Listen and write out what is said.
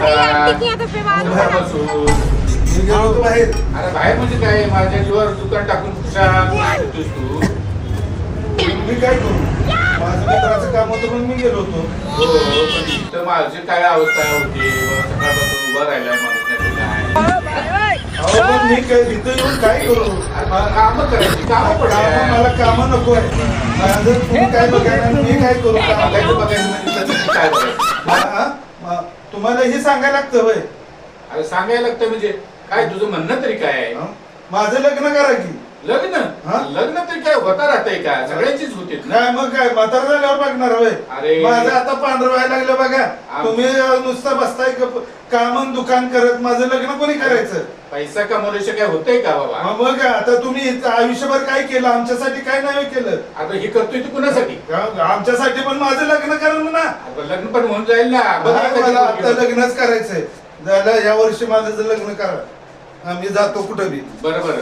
मी गेलो होतो बाहेर. अरे बाहेर म्हणजे काय माझ्या जीवावर दुकान टाकून तू मी काय करू, माझं मित्राचं काम होतं म्हणून मी गेलो होतो. हो पण इथं माझी काय अवस्था होती सकाळपासून उभा राहिला माणूस नाही काय. अहो पण मी काय इथं येऊन काय करू, काम करायची काम पडा मला काम नको आहे. माझं तुम्ही काय बघायला मी काय करू, बघायचं बघायचं म्हणजे त्याचं काय बघायचं. तुम्हाला हे सांगायला लागतं होय. अरे सांगायला लागतं म्हणजे काय तुझं म्हणणं तरी काय आहे. माझं लग्न करा की. लग्न लग्न तरी काय होता राहतंय का सगळ्यांचीच होते काय मग काय म्हातारा झाल्यावर बघणार होय. अरे माझं आता पांढरं व्हायला लागलं बघा. तुम्ही नुसतं बसताय काम दुकान करत, माझं लग्न कोणी करायचं. पैसा कमवल्याशिवाय काय होतंय का बाबा. मग आता तुम्ही आयुष्यभर काय केलं आमच्यासाठी, काय नाही केलं. आता हे करतोय तू कुणासाठी. आमच्यासाठी पण माझं लग्न करा ना. लग्न पण होऊन जाईल ना. मला आता लग्नच करायचंय. झालं या वर्षी माझं लग्न करा. मी जातो कुठं बी. बरं बरं